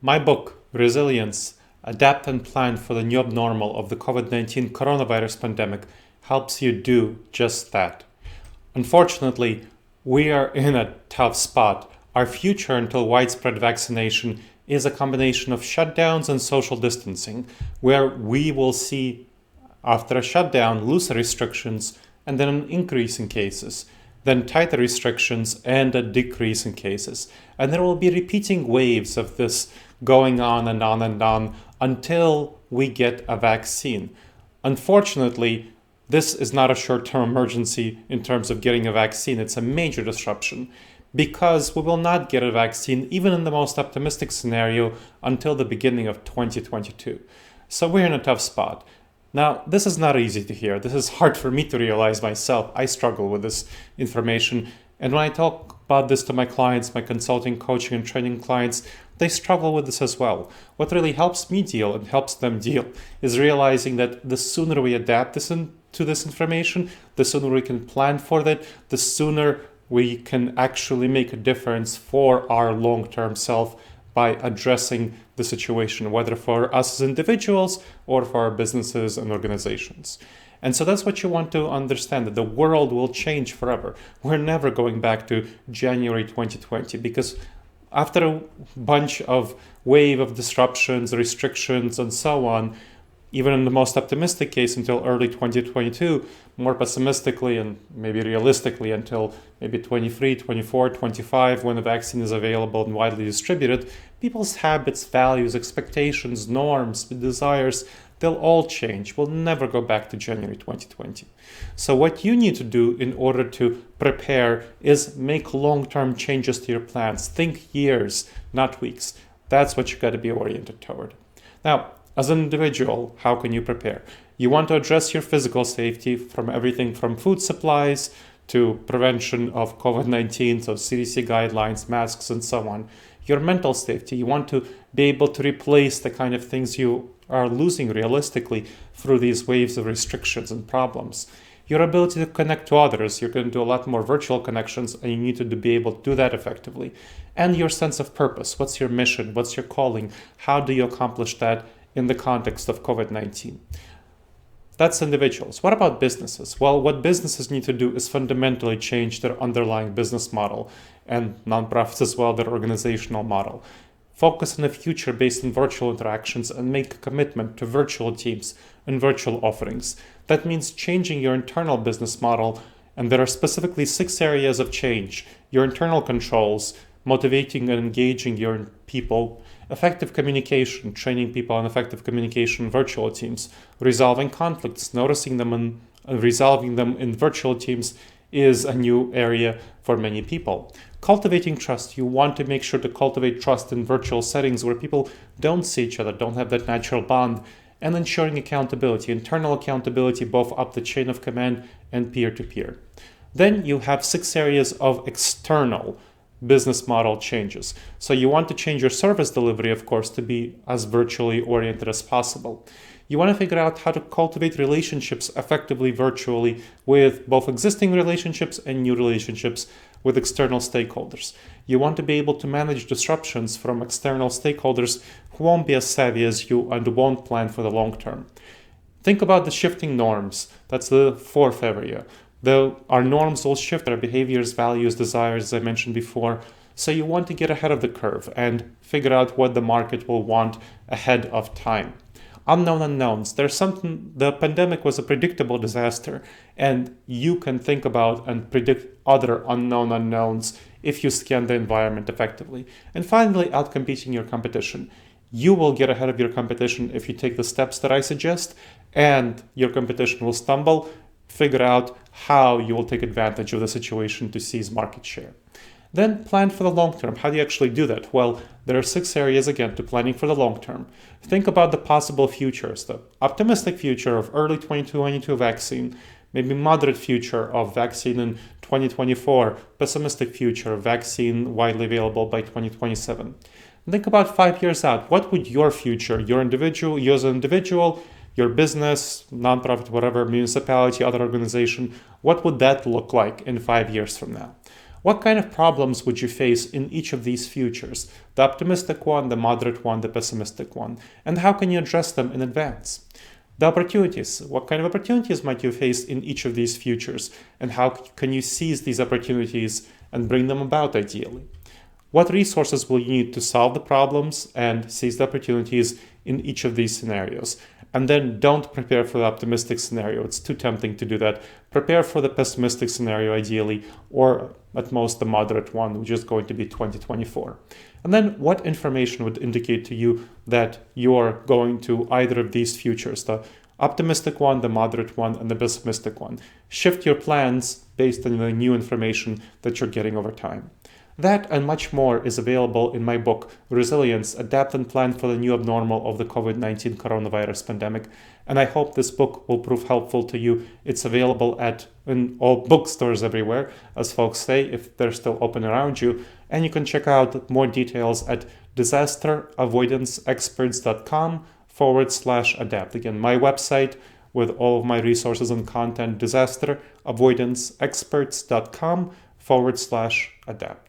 My book, Resilience, Adapt and Plan for the New Abnormal of the COVID-19 coronavirus pandemic, helps you do just that. Unfortunately, we are in a tough spot. Our future until widespread vaccination is a combination of shutdowns and social distancing, where we will see, after a shutdown, looser restrictions and then an increase in cases, then tighter restrictions and a decrease in cases. And there will be repeating waves of this going on and on and on until we get a vaccine. Unfortunately, this is not a short-term emergency in terms of getting a vaccine. It's a major disruption because we will not get a vaccine, even in the most optimistic scenario, until the beginning of 2022. So we're in a tough spot. Now, this is not easy to hear. This is hard for me to realize myself. I struggle with this information. And when I talk about this to my clients, my consulting, coaching, and training clients, they struggle with this as well. What really helps me deal and helps them deal is realizing that the sooner we adapt to this information, the sooner we can plan for that, the sooner we can actually make a difference for our long-term self by addressing the situation, whether for us as individuals or for our businesses and organizations. And so that's what you want to understand, that the world will change forever. We're never going back to January 2020 because after a bunch of wave of disruptions, restrictions, and so on, even in the most optimistic case until early 2022, more pessimistically and maybe realistically until maybe 23, 24, 25, when the vaccine is available and widely distributed, people's habits, values, expectations, norms, desires, they'll all change. We'll never go back to January 2020. So what you need to do in order to prepare is make long-term changes to your plans. Think years, not weeks. That's what you got to be oriented toward. Now, as an individual, how can you prepare? You want to address your physical safety from everything from food supplies to prevention of COVID-19, so CDC guidelines, masks, and so on. Your mental safety, you want to be able to replace the kind of things you are losing realistically through these waves of restrictions and problems. Your ability to connect to others, you're going to do a lot more virtual connections and you need to be able to do that effectively. And your sense of purpose, what's your mission, what's your calling, how do you accomplish that in the context of COVID-19? That's individuals. What about businesses? Well, what businesses need to do is fundamentally change their underlying business model, and nonprofits as well, their organizational model. Focus on the future based on virtual interactions and make a commitment to virtual teams and virtual offerings. That means changing your internal business model, and there are specifically 6 areas of change. Your internal controls, motivating and engaging your people, effective communication, training people on effective communication in virtual teams, resolving conflicts, noticing them and resolving them in virtual teams is a new area for many people. Cultivating trust. You want to make sure to cultivate trust in virtual settings where people don't see each other, don't have that natural bond, and ensuring accountability, internal accountability, both up the chain of command and peer-to-peer. Then you have 6 areas of external business model changes. So you want to change your service delivery, of course, to be as virtually oriented as possible. You want to figure out how to cultivate relationships effectively virtually with both existing relationships and new relationships with external stakeholders. You want to be able to manage disruptions from external stakeholders who won't be as savvy as you and won't plan for the long term. Think about the shifting norms. That's the 4th area. Our norms will shift, our behaviors, values, desires, as I mentioned before. So you want to get ahead of the curve and figure out what the market will want ahead of time. Unknown unknowns. The pandemic was a predictable disaster, and you can think about and predict other unknown unknowns if you scan the environment effectively. And finally, outcompeting your competition. You will get ahead of your competition if you take the steps that I suggest, and your competition will stumble. Figure out how you will take advantage of the situation to seize market share. Then plan for the long term. How do you actually do that? Well, there are 6 areas again to planning for the long term. Think about the possible futures, the optimistic future of early 2022 vaccine, maybe moderate future of vaccine in 2024, pessimistic future of vaccine widely available by 2027. Think about 5 years out. What would your future, you as an individual, your business, nonprofit, whatever, municipality, other organization, what would that look like in 5 years from now? What kind of problems would you face in each of these futures? The optimistic one, the moderate one, the pessimistic one. And how can you address them in advance? The opportunities. What kind of opportunities might you face in each of these futures? And how can you seize these opportunities and bring them about ideally? What resources will you need to solve the problems and seize the opportunities in each of these scenarios? And then don't prepare for the optimistic scenario. It's too tempting to do that. Prepare for the pessimistic scenario ideally, or at most the moderate one, which is going to be 2024. And then what information would indicate to you that you're going to either of these futures, the optimistic one, the moderate one, and the pessimistic one. Shift your plans based on the new information that you're getting over time. That and much more is available in my book, Resilience, Adapt and Plan for the New Abnormal of the COVID-19 Coronavirus Pandemic. And I hope this book will prove helpful to you. It's available in all bookstores everywhere, as folks say, if they're still open around you. And you can check out more details at disasteravoidanceexperts.com/adapt. Again, my website with all of my resources and content, disasteravoidanceexperts.com/adapt.